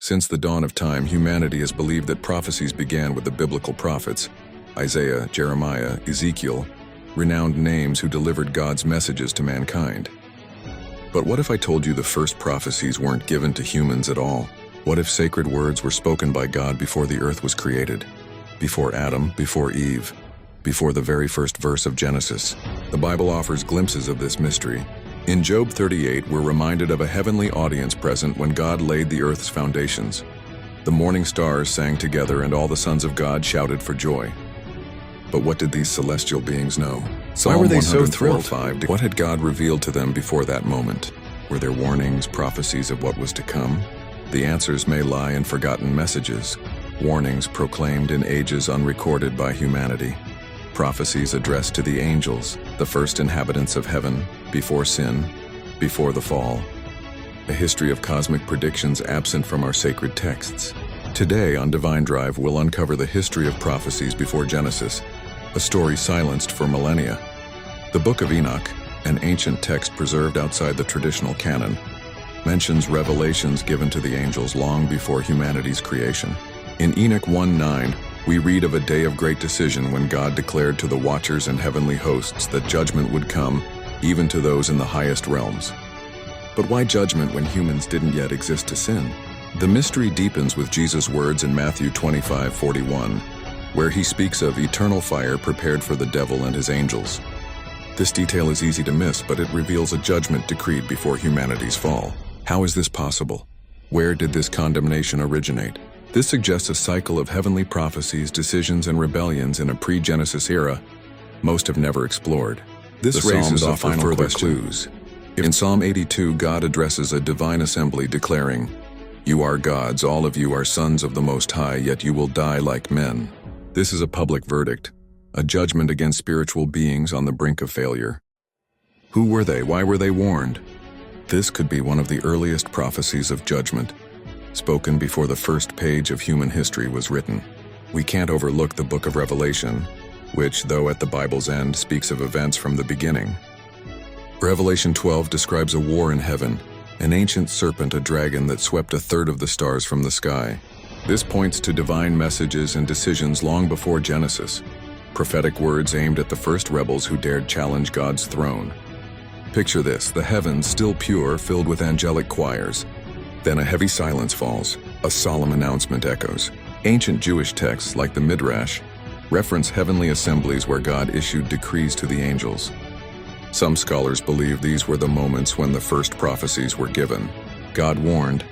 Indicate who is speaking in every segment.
Speaker 1: Since the dawn of time, humanity has believed that prophecies began with the biblical prophets, Isaiah, Jeremiah, Ezekiel, renowned names who delivered God's messages to mankind. But what if I told you the first prophecies weren't given to humans at all? What if sacred words were spoken by God before the earth was created? Before Adam, before Eve, before the very first verse of Genesis? The Bible offers glimpses of this mystery. In Job 38, we're reminded of a heavenly audience present when God laid the earth's foundations. The morning stars sang together and all the sons of God shouted for joy. But what did these celestial beings know?
Speaker 2: Why were they so thrilled?
Speaker 1: What had God revealed to them before that moment? Were there warnings, prophecies of what was to come? The answers may lie in forgotten messages, warnings proclaimed in ages unrecorded by humanity, prophecies addressed to the angels, the first inhabitants of heaven, before sin, before the fall. A history of cosmic predictions absent from our sacred texts. Today on Divinedrive, we'll uncover the history of prophecies before Genesis, a story silenced for millennia. The Book of Enoch, an ancient text preserved outside the traditional canon, mentions revelations given to the angels long before humanity's creation. In Enoch 1:9, we read of a day of great decision when God declared to the watchers and heavenly hosts that judgment would come, even to those in the highest realms. But why judgment when humans didn't yet exist to sin? The mystery deepens with Jesus' words in Matthew 25:41, where he speaks of eternal fire prepared for the devil and his angels. This detail is easy to miss, but it reveals a judgment decreed before humanity's fall. How is this possible? Where did this condemnation originate? This suggests a cycle of heavenly prophecies, decisions, and rebellions in a pre-Genesis era most have never explored. This raises often further clues. In Psalm 82, God addresses a divine assembly declaring, "You are gods, all of you are sons of the Most High, yet you will die like men." This is a public verdict, a judgment against spiritual beings on the brink of failure. Who were they? Why were they warned? This could be one of the earliest prophecies of judgment, spoken before the first page of human history was written. We can't overlook the book of Revelation, which, though at the Bible's end, speaks of events from the beginning. Revelation 12 describes a war in heaven, an ancient serpent, a dragon that swept a third of the stars from the sky. This points to divine messages and decisions long before Genesis, prophetic words aimed at the first rebels who dared challenge God's throne. Picture this, the heavens still pure, filled with angelic choirs. Then a heavy silence falls, a solemn announcement echoes. Ancient Jewish texts, like the Midrash, reference heavenly assemblies where God issued decrees to the angels. Some scholars believe these were the moments when the first prophecies were given. God warned,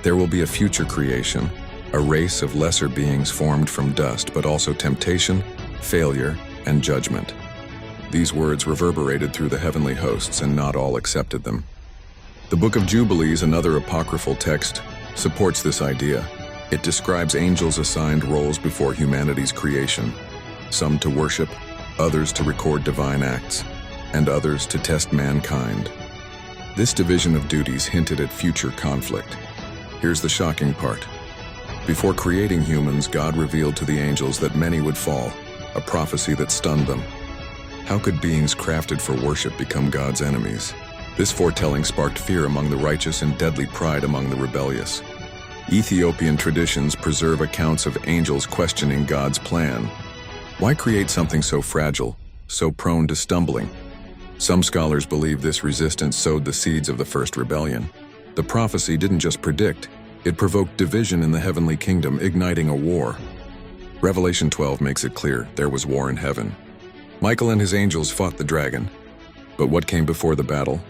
Speaker 1: there will be a future creation, a race of lesser beings formed from dust, but also temptation, failure, and judgment. These words reverberated through the heavenly hosts, and not all accepted them. The Book of Jubilees, another apocryphal text, supports this idea. It describes angels assigned roles before humanity's creation, some to worship, others to record divine acts, and others to test mankind. This division of duties hinted at future conflict. Here's the shocking part. Before creating humans, God revealed to the angels that many would fall, a prophecy that stunned them. How could beings crafted for worship become God's enemies? This foretelling sparked fear among the righteous and deadly pride among the rebellious. Ethiopian traditions preserve accounts of angels questioning God's plan. Why create something so fragile, so prone to stumbling? Some scholars believe this resistance sowed the seeds of the first rebellion. The prophecy didn't just predict, it provoked division in the heavenly kingdom, igniting a war. Revelation 12 makes it clear there was war in heaven. Michael and his angels fought the dragon. But what came before the battle?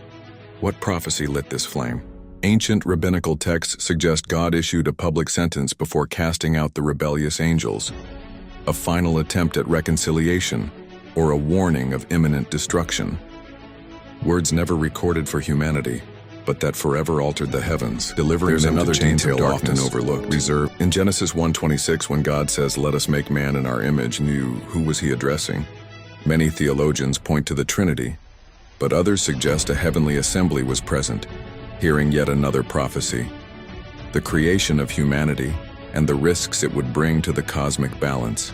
Speaker 1: What prophecy lit this flame? Ancient rabbinical texts suggest God issued a public sentence before casting out the rebellious angels, a final attempt at reconciliation, or a warning of imminent destruction. Words never recorded for humanity, but that forever altered the heavens, delivering them to chains of darkness, often overlooked. Reserved. In Genesis 1:26, when God says, "Let us make man in our image," who was he addressing? Many theologians point to the Trinity, but others suggest a heavenly assembly was present, hearing yet another prophecy, the creation of humanity and the risks it would bring to the cosmic balance.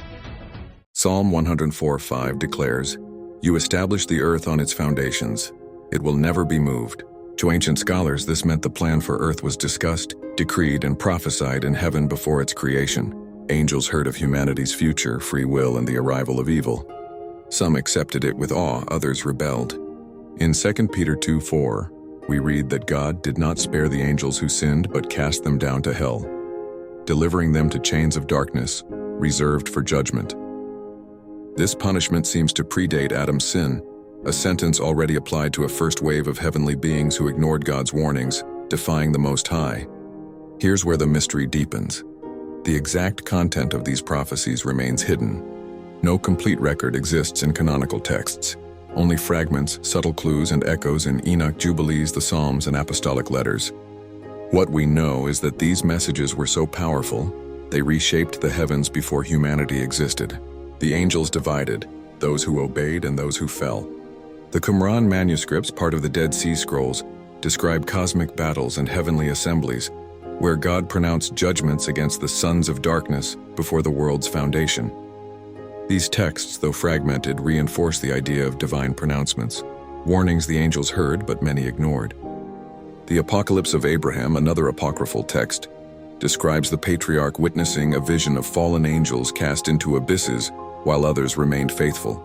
Speaker 1: Psalm 104:5 declares, "You establish the earth on its foundations. It will never be moved. To ancient scholars, this meant the plan for Earth was discussed, decreed, and prophesied in heaven before its creation. Angels heard of humanity's future, free will, and the arrival of evil. Some accepted it with awe, others rebelled. In 2 Peter 2:4, we read that God did not spare the angels who sinned, but cast them down to hell, delivering them to chains of darkness, reserved for judgment. This punishment seems to predate Adam's sin, a sentence already applied to a first wave of heavenly beings who ignored God's warnings, defying the Most High. Here's where the mystery deepens. The exact content of these prophecies remains hidden. No complete record exists in canonical texts. Only fragments, subtle clues, and echoes in Enoch, Jubilees, the Psalms, and apostolic letters. What we know is that these messages were so powerful, they reshaped the heavens before humanity existed. The angels divided, those who obeyed and those who fell. The Qumran manuscripts, part of the Dead Sea Scrolls, describe cosmic battles and heavenly assemblies, where God pronounced judgments against the sons of darkness before the world's foundation. These texts, though fragmented, reinforce the idea of divine pronouncements, warnings the angels heard but many ignored. The Apocalypse of Abraham, another apocryphal text, describes the patriarch witnessing a vision of fallen angels cast into abysses while others remained faithful.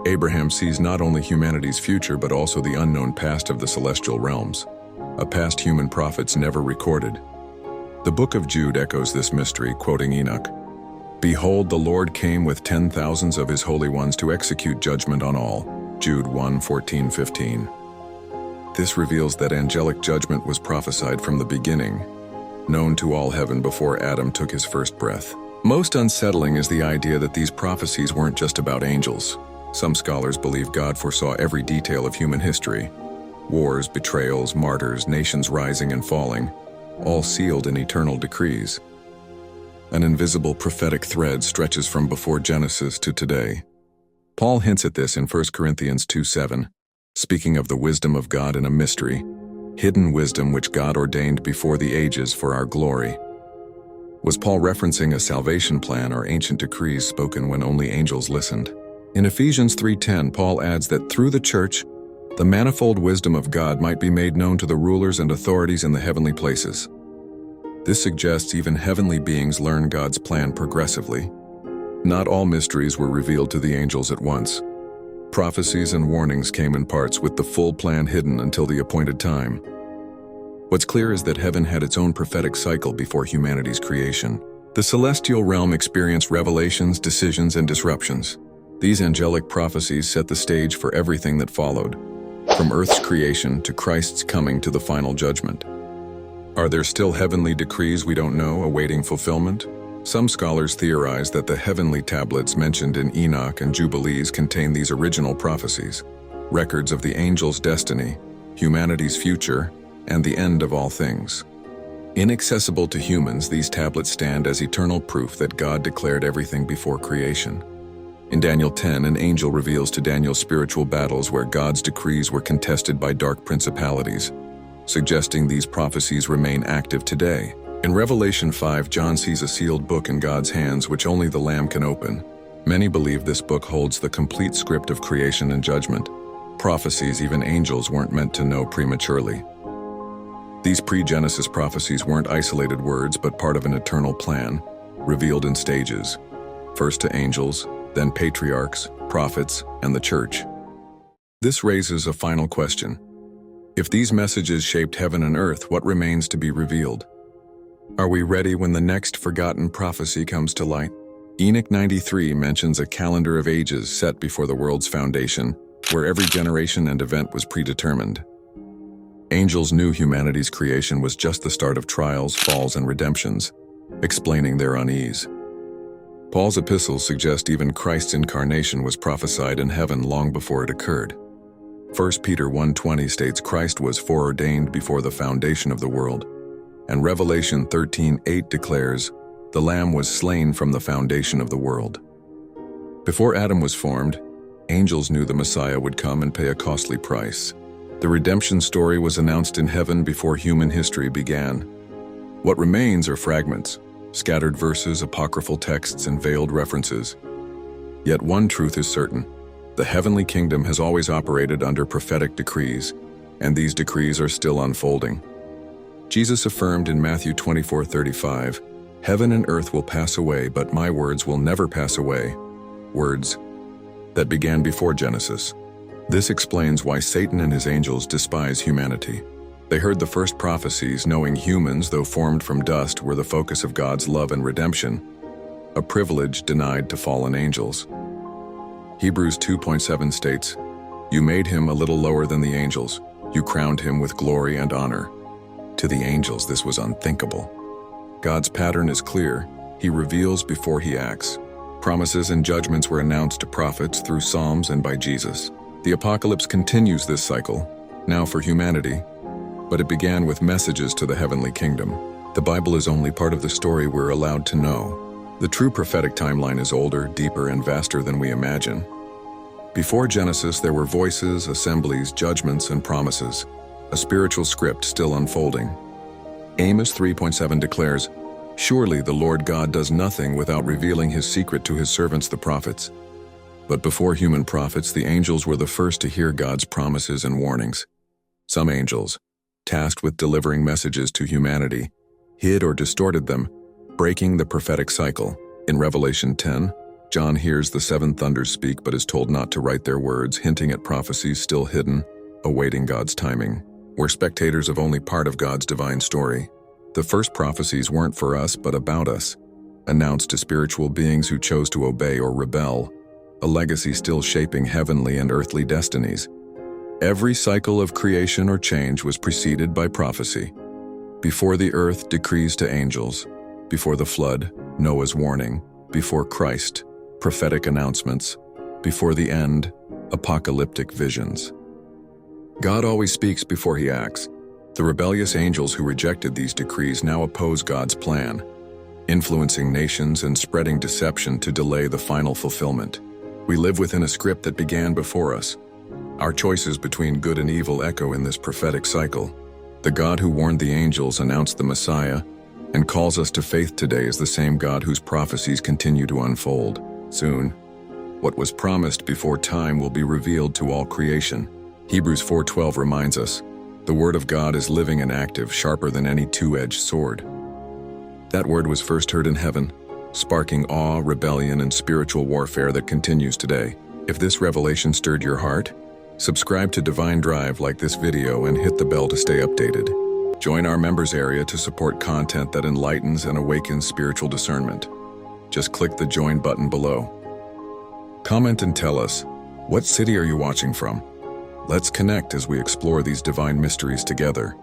Speaker 1: Abraham sees not only humanity's future but also the unknown past of the celestial realms, a past human prophets never recorded. The Book of Jude echoes this mystery, quoting Enoch, "Behold, the Lord came with 10,000s of his holy ones to execute judgment on all." Jude 1:14-15. This reveals that angelic judgment was prophesied from the beginning, known to all heaven before Adam took his first breath. Most unsettling is the idea that these prophecies weren't just about angels. Some scholars believe God foresaw every detail of human history. Wars, betrayals, martyrs, nations rising and falling, all sealed in eternal decrees. An invisible prophetic thread stretches from before Genesis to today. Paul hints at this in 1 Corinthians 2:7, speaking of the wisdom of God in a mystery, hidden wisdom which God ordained before the ages for our glory. Was Paul referencing a salvation plan or ancient decrees spoken when only angels listened? In Ephesians 3:10, Paul adds that through the church, the manifold wisdom of God might be made known to the rulers and authorities in the heavenly places. This suggests even heavenly beings learn God's plan progressively. Not all mysteries were revealed to the angels at once. Prophecies and warnings came in parts, with the full plan hidden until the appointed time. What's clear is that heaven had its own prophetic cycle before humanity's creation. The celestial realm experienced revelations, decisions, and disruptions. These angelic prophecies set the stage for everything that followed, from Earth's creation to Christ's coming to the final judgment. Are there still heavenly decrees we don't know awaiting fulfillment? Some scholars theorize that the heavenly tablets mentioned in Enoch and Jubilees contain these original prophecies, records of the angels' destiny, humanity's future, and the end of all things. Inaccessible to humans, these tablets stand as eternal proof that God declared everything before creation. In Daniel 10, an angel reveals to Daniel spiritual battles where God's decrees were contested by dark principalities, suggesting these prophecies remain active today. In Revelation 5, John sees a sealed book in God's hands which only the Lamb can open. Many believe this book holds the complete script of creation and judgment, prophecies even angels weren't meant to know prematurely. These pre-Genesis prophecies weren't isolated words but part of an eternal plan, revealed in stages, first to angels, then patriarchs, prophets, and the church. This raises a final question. If these messages shaped heaven and earth, what remains to be revealed? Are we ready when the next forgotten prophecy comes to light? Enoch 93 mentions a calendar of ages set before the world's foundation, where every generation and event was predetermined. Angels knew humanity's creation was just the start of trials, falls, and redemptions, explaining their unease. Paul's epistles suggest even Christ's incarnation was prophesied in heaven long before it occurred. 1 Peter 1:20 states Christ was foreordained before the foundation of the world, and Revelation 13:8 declares, "The Lamb was slain from the foundation of the world." Before Adam was formed, angels knew the Messiah would come and pay a costly price. The redemption story was announced in heaven before human history began. What remains are fragments, scattered verses, apocryphal texts, and veiled references. Yet one truth is certain. The heavenly kingdom has always operated under prophetic decrees, and these decrees are still unfolding. Jesus affirmed in Matthew 24:35, "Heaven and earth will pass away, but my words will never pass away." Words that began before Genesis. This explains why Satan and his angels despise humanity. They heard the first prophecies, knowing humans, though formed from dust, were the focus of God's love and redemption, a privilege denied to fallen angels. Hebrews 2:7 states, "You made him a little lower than the angels. You crowned him with glory and honor." To the angels, this was unthinkable. God's pattern is clear. He reveals before he acts. Promises and judgments were announced to prophets through Psalms and by Jesus. The apocalypse continues this cycle, now for humanity, but it began with messages to the heavenly kingdom. The Bible is only part of the story we're allowed to know. The true prophetic timeline is older, deeper, and vaster than we imagine. Before Genesis, there were voices, assemblies, judgments, and promises, a spiritual script still unfolding. Amos 3:7 declares, "Surely the Lord God does nothing without revealing his secret to his servants the prophets." But before human prophets, the angels were the first to hear God's promises and warnings. Some angels, tasked with delivering messages to humanity, hid or distorted them, breaking the prophetic cycle. In Revelation 10, John hears the seven thunders speak but is told not to write their words, hinting at prophecies still hidden, awaiting God's timing. We're spectators of only part of God's divine story. The first prophecies weren't for us but about us, announced to spiritual beings who chose to obey or rebel, a legacy still shaping heavenly and earthly destinies. Every cycle of creation or change was preceded by prophecy. Before the earth, decrees to angels. Before the flood, Noah's warning. Before Christ, prophetic announcements. Before the end, apocalyptic visions. God always speaks before he acts. The rebellious angels who rejected these decrees now oppose God's plan, influencing nations and spreading deception to delay the final fulfillment. We live within a script that began before us. Our choices between good and evil echo in this prophetic cycle. The God who warned the angels announced the Messiah and calls us to faith today is the same God whose prophecies continue to unfold. Soon, what was promised before time will be revealed to all creation. Hebrews 4:12 reminds us, "The word of God is living and active, sharper than any two-edged sword." That word was first heard in heaven, sparking awe, rebellion, and spiritual warfare that continues today. If this revelation stirred your heart, subscribe to Divinedrive, like this video, and hit the bell to stay updated. Join our members area to support content that enlightens and awakens spiritual discernment. Just click the join button below. Comment and tell us, what city are you watching from? Let's connect as we explore these divine mysteries together.